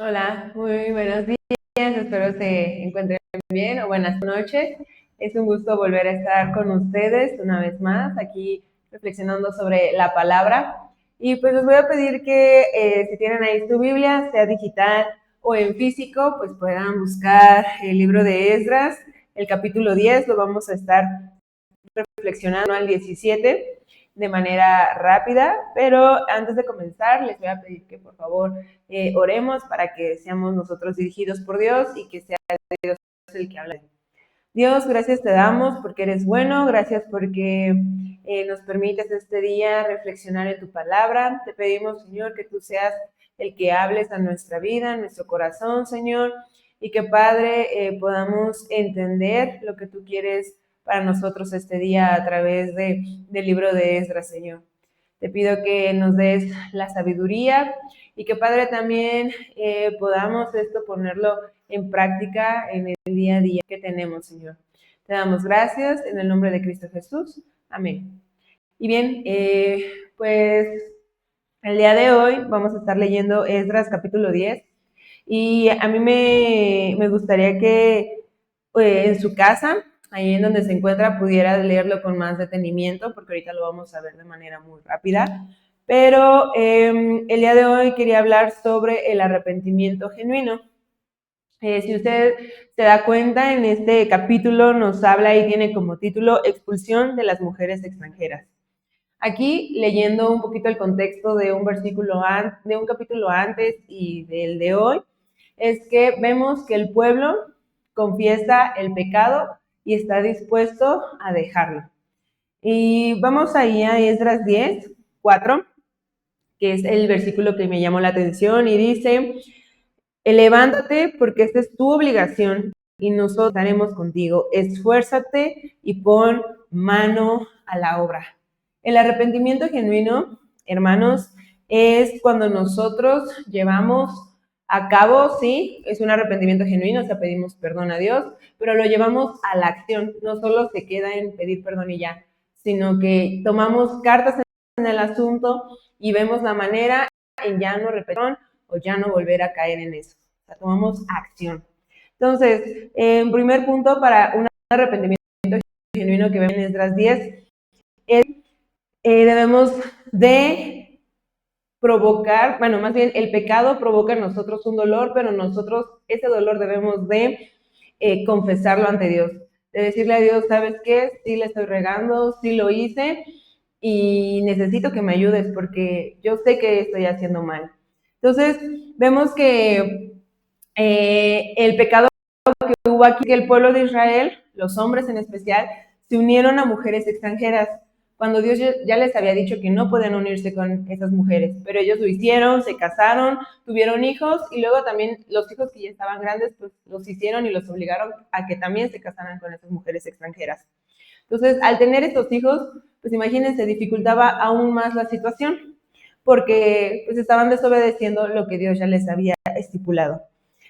Hola, muy buenos días, espero se encuentren bien o buenas noches. Es un gusto volver a estar con ustedes una vez más, aquí reflexionando sobre la palabra. Y pues les voy a pedir que si tienen ahí su Biblia, sea digital o en físico, pues puedan buscar el libro de Esdras, el capítulo 10, lo vamos a estar reflexionando al 17 de manera rápida, pero antes de comenzar les voy a pedir que por favor oremos para que seamos nosotros dirigidos por Dios y que sea Dios el que habla. Dios, gracias te damos porque eres bueno, gracias porque nos permites este día reflexionar en tu palabra. Te pedimos, Señor, que tú seas el que hables a nuestra vida, a nuestro corazón, Señor, y que, Padre, podamos entender lo que tú quieres para nosotros este día a través del libro de Esdras, Señor. Te pido que nos des la sabiduría y que, Padre, también podamos esto ponerlo en práctica en el día a día que tenemos, Señor. Te damos gracias en el nombre de Cristo Jesús. Amén. Y bien, pues el día de hoy vamos a estar leyendo Esdras capítulo 10 y a mí me gustaría que en su casa, ahí en donde se encuentra, pudiera leerlo con más detenimiento, porque ahorita lo vamos a ver de manera muy rápida. Pero el día de hoy quería hablar sobre el arrepentimiento genuino. Si usted se da cuenta, en este capítulo nos habla y tiene como título Expulsión de las mujeres extranjeras. Aquí, leyendo un poquito el contexto de un versículo de un capítulo antes y del de hoy, es que vemos que el pueblo confiesa el pecado y está dispuesto a dejarlo. Y vamos ahí a Esdras 10, 4, que es el versículo que me llamó la atención y dice: levántate porque esta es tu obligación y nosotros estaremos contigo. Esfuérzate y pon mano a la obra. El arrepentimiento genuino, hermanos, es cuando nosotros llevamos a cabo, sí, es un arrepentimiento genuino, o sea, pedimos perdón a Dios, pero lo llevamos a la acción. No solo se queda en pedir perdón y ya, sino que tomamos cartas en el asunto y vemos la manera en ya no repetir o ya no volver a caer en eso. O sea, tomamos acción. Entonces, en primer punto, para un arrepentimiento genuino que vemos en Esdras 10, es, debemos de provocar, bueno, más bien el pecado provoca en nosotros un dolor, pero nosotros ese dolor debemos de confesarlo ante Dios. De decirle a Dios, ¿sabes qué? Sí le estoy regando, sí lo hice y necesito que me ayudes porque yo sé que estoy haciendo mal. Entonces, vemos que el pecado que hubo aquí, que el pueblo de Israel, los hombres en especial, se unieron a mujeres extranjeras, cuando Dios ya les había dicho que no podían unirse con esas mujeres, pero ellos lo hicieron, se casaron, tuvieron hijos y luego también los hijos que ya estaban grandes, pues los hicieron y los obligaron a que también se casaran con esas mujeres extranjeras. Entonces, al tener estos hijos, pues imagínense, dificultaba aún más la situación, porque pues estaban desobedeciendo lo que Dios ya les había estipulado.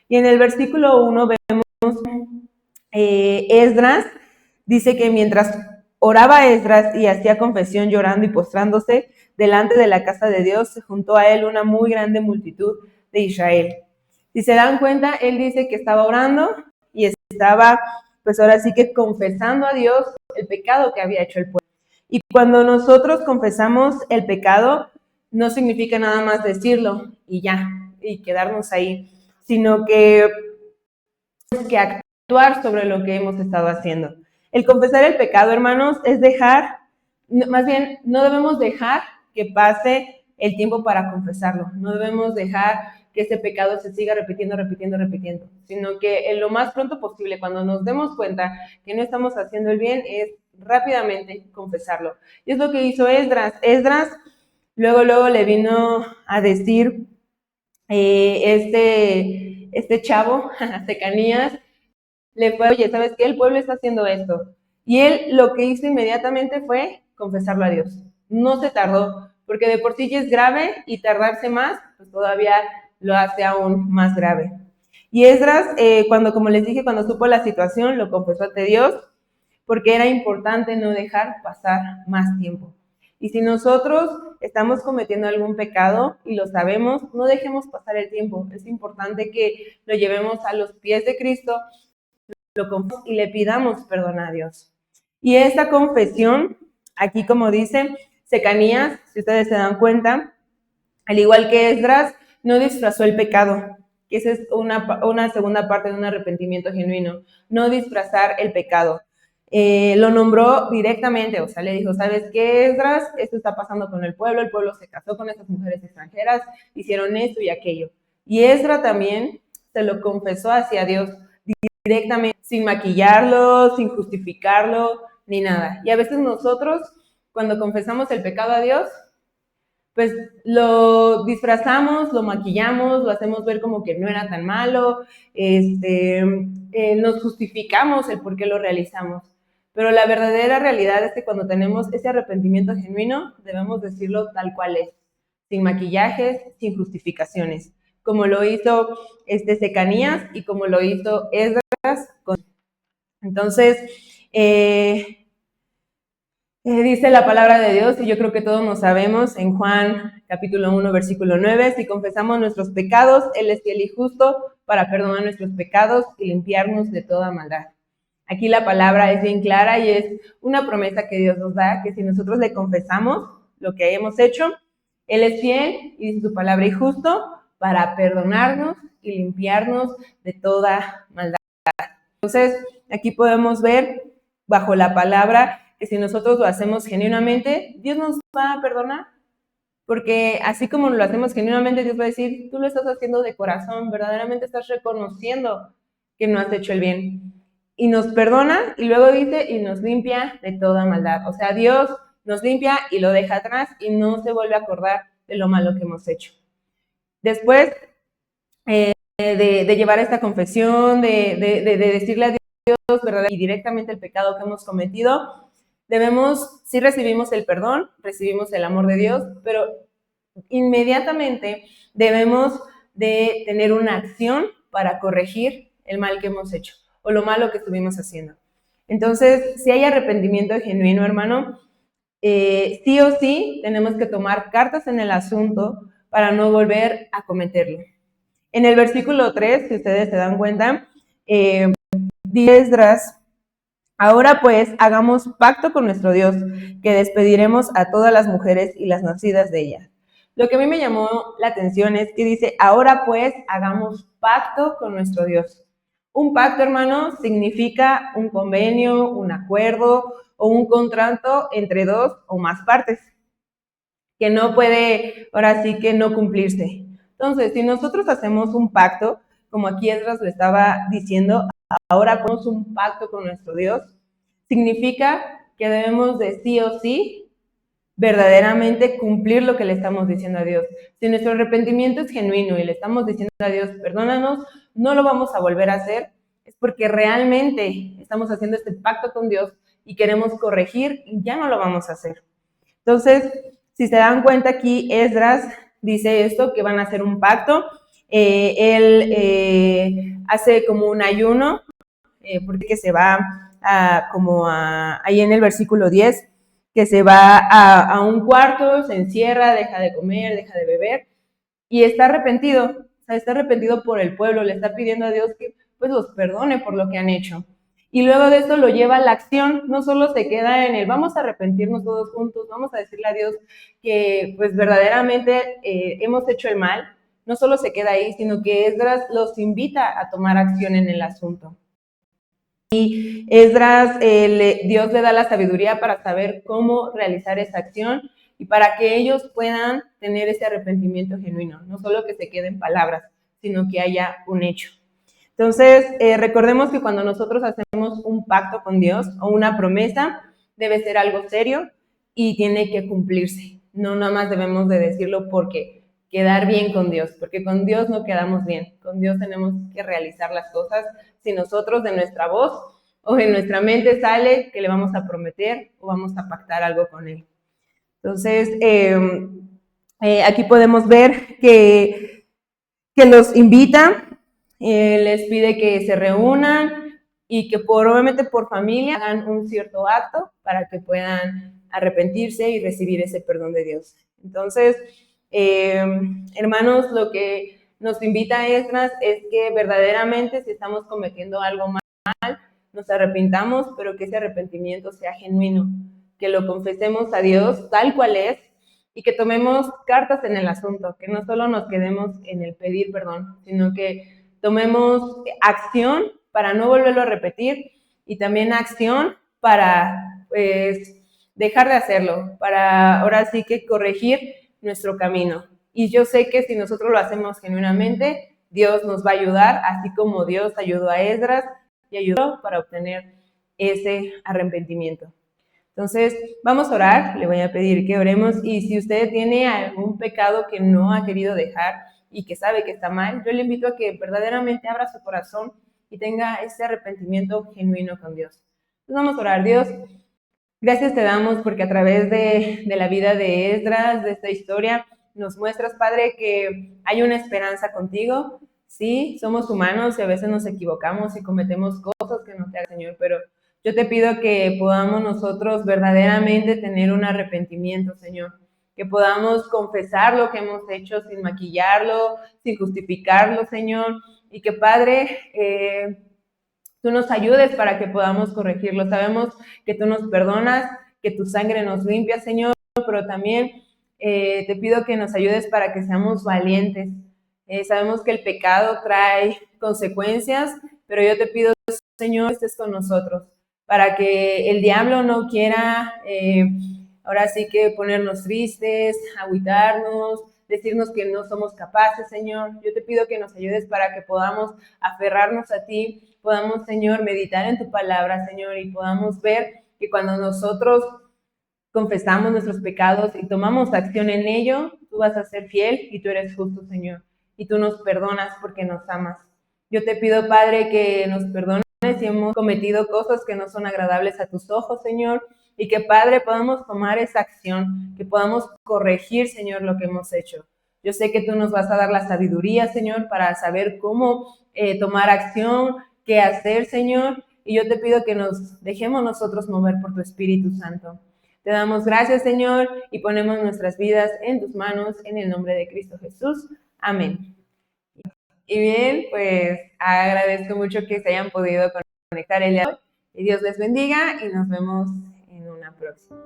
Y en el versículo 1 vemos Esdras, dice que mientras oraba Esdras y hacía confesión llorando y postrándose delante de la casa de Dios, se juntó a él una muy grande multitud de Israel. Si se dan cuenta, él dice que estaba orando y estaba, pues ahora sí que confesando a Dios el pecado que había hecho el pueblo. Y cuando nosotros confesamos el pecado, no significa nada más decirlo y ya, y quedarnos ahí, sino que actuar sobre lo que hemos estado haciendo. El confesar el pecado, hermanos, es dejar, más bien, no debemos dejar que pase el tiempo para confesarlo. No debemos dejar que ese pecado se siga repitiendo, sino que en lo más pronto posible, cuando nos demos cuenta que no estamos haciendo el bien, es rápidamente confesarlo. Y es lo que hizo Esdras. Esdras luego le vino a decir este chavo, Secanías, le fue, oye, ¿sabes qué? El pueblo está haciendo esto. Y él lo que hizo inmediatamente fue confesarlo a Dios. No se tardó, porque de por sí ya es grave y tardarse más, pues todavía lo hace aún más grave. Y Esdras, cuando, como les dije, cuando supo la situación, lo confesó ante Dios, porque era importante no dejar pasar más tiempo. Y si nosotros estamos cometiendo algún pecado y lo sabemos, no dejemos pasar el tiempo. Es importante que lo llevemos a los pies de Cristo, lo confesemos y le pidamos perdón a Dios. Y esta confesión, aquí como dice Secanías, si ustedes se dan cuenta, al igual que Esdras, no disfrazó el pecado, que esa es una segunda parte de un arrepentimiento genuino, no disfrazar el pecado. Lo nombró directamente, o sea, le dijo, ¿sabes qué, Esdras? Esto está pasando con el pueblo se casó con esas mujeres extranjeras, hicieron esto y aquello. Y Esdras también se lo confesó hacia Dios directamente, sin maquillarlo, sin justificarlo, ni nada. Y a veces nosotros, cuando confesamos el pecado a Dios, pues lo disfrazamos, lo maquillamos, lo hacemos ver como que no era tan malo, nos justificamos el por qué lo realizamos. Pero la verdadera realidad es que cuando tenemos ese arrepentimiento genuino, debemos decirlo tal cual es, sin maquillajes, sin justificaciones, como lo hizo Secanías y como lo hizo Esdras. Entonces, dice la palabra de Dios, y yo creo que todos nos sabemos, en Juan capítulo 1, versículo 9, si confesamos nuestros pecados, Él es fiel y justo para perdonar nuestros pecados y limpiarnos de toda maldad. Aquí la palabra es bien clara y es una promesa que Dios nos da, que si nosotros le confesamos lo que hemos hecho, Él es fiel y dice su palabra y justo para perdonarnos y limpiarnos de toda maldad. Entonces, aquí podemos ver bajo la palabra que si nosotros lo hacemos genuinamente, Dios nos va a perdonar, porque así como lo hacemos genuinamente, Dios va a decir, tú lo estás haciendo de corazón, verdaderamente estás reconociendo que no has hecho el bien, y nos perdona, y luego dice, y nos limpia de toda maldad, o sea, Dios nos limpia y lo deja atrás, y no se vuelve a acordar de lo malo que hemos hecho. Después de llevar esta confesión, de decirle a Dios, ¿verdad? Y directamente el pecado que hemos cometido, sí recibimos el perdón, recibimos el amor de Dios, pero inmediatamente debemos de tener una acción para corregir el mal que hemos hecho o lo malo que estuvimos haciendo. Entonces, si hay arrepentimiento genuino, hermano, sí o sí tenemos que tomar cartas en el asunto para no volver a cometerlo. En el versículo 3, si ustedes se dan cuenta, dice Esdras, ahora pues hagamos pacto con nuestro Dios, que despediremos a todas las mujeres y las nacidas de ella. Lo que a mí me llamó la atención es que dice, ahora pues hagamos pacto con nuestro Dios. Un pacto, hermano, significa un convenio, un acuerdo o un contrato entre dos o más partes, que no puede, ahora sí que no cumplirse. Entonces, si nosotros hacemos un pacto, como aquí Esdras lo estaba diciendo, ahora ponemos un pacto con nuestro Dios, significa que debemos de sí o sí verdaderamente cumplir lo que le estamos diciendo a Dios. Si nuestro arrepentimiento es genuino y le estamos diciendo a Dios, perdónanos, no lo vamos a volver a hacer, es porque realmente estamos haciendo este pacto con Dios y queremos corregir y ya no lo vamos a hacer. Entonces, si se dan cuenta aquí, Esdras dice esto, que van a hacer un pacto. Él hace como un ayuno, porque se va ahí en el versículo 10, que se va a un cuarto, se encierra, deja de comer, deja de beber, y está arrepentido, o sea, está arrepentido por el pueblo, le está pidiendo a Dios que pues los perdone por lo que han hecho. Y luego de esto lo lleva a la acción, no solo se queda en el vamos a arrepentirnos todos juntos, vamos a decirle a Dios que pues verdaderamente hemos hecho el mal, no solo se queda ahí, sino que Esdras los invita a tomar acción en el asunto. Y Esdras, Dios le da la sabiduría para saber cómo realizar esa acción y para que ellos puedan tener ese arrepentimiento genuino, no solo que se queden palabras, sino que haya un hecho. Entonces, recordemos que cuando nosotros hacemos un pacto con Dios o una promesa, debe ser algo serio y tiene que cumplirse. No nada más debemos de decirlo porque quedar bien con Dios, porque con Dios no quedamos bien. Con Dios tenemos que realizar las cosas. Si nosotros de nuestra voz o en nuestra mente sale que le vamos a prometer o vamos a pactar algo con Él. Entonces, aquí podemos ver que los invita, les pide que se reúnan y que probablemente por familia hagan un cierto acto para que puedan arrepentirse y recibir ese perdón de Dios. Entonces, hermanos, lo que nos invita Esdras es que verdaderamente si estamos cometiendo algo mal, nos arrepintamos, pero que ese arrepentimiento sea genuino, que lo confesemos a Dios tal cual es y que tomemos cartas en el asunto, que no solo nos quedemos en el pedir perdón, sino que tomemos acción para no volverlo a repetir y también acción para pues dejar de hacerlo, para ahora sí que corregir nuestro camino. Y yo sé que si nosotros lo hacemos genuinamente, Dios nos va a ayudar, así como Dios ayudó a Esdras y ayudó para obtener ese arrepentimiento. Entonces, vamos a orar, le voy a pedir que oremos y si usted tiene algún pecado que no ha querido dejar y que sabe que está mal, yo le invito a que verdaderamente abra su corazón y tenga ese arrepentimiento genuino con Dios. Entonces, vamos a orar. Dios, gracias te damos porque a través de la vida de Esdras, de esta historia, nos muestras, Padre, que hay una esperanza contigo. Sí, somos humanos y a veces nos equivocamos y cometemos cosas que no te hagan, Señor, pero yo te pido que podamos nosotros verdaderamente tener un arrepentimiento, Señor, que podamos confesar lo que hemos hecho sin maquillarlo, sin justificarlo, Señor, y que, Padre, tú nos ayudes para que podamos corregirlo. Sabemos que tú nos perdonas, que tu sangre nos limpia, Señor, pero también te pido que nos ayudes para que seamos valientes. Sabemos que el pecado trae consecuencias, pero yo te pido, Señor, estés con nosotros, para que el diablo no quiera, ahora sí que ponernos tristes, agüitarnos, decirnos que no somos capaces, Señor. Yo te pido que nos ayudes para que podamos aferrarnos a ti, podamos, Señor, meditar en tu palabra, Señor, y podamos ver que cuando nosotros confesamos nuestros pecados y tomamos acción en ello, tú vas a ser fiel y tú eres justo, Señor, y tú nos perdonas porque nos amas. Yo te pido, Padre, que nos perdones si hemos cometido cosas que no son agradables a tus ojos, Señor, y que, Padre, podamos tomar esa acción, que podamos corregir, Señor, lo que hemos hecho. Yo sé que tú nos vas a dar la sabiduría, Señor, para saber cómo tomar acción, qué hacer, Señor, y yo te pido que nos dejemos nosotros mover por tu Espíritu Santo. Te damos gracias, Señor, y ponemos nuestras vidas en tus manos, en el nombre de Cristo Jesús. Amén. Y bien, pues agradezco mucho que se hayan podido conectar el día de hoy. Y Dios les bendiga y nos vemos en una próxima.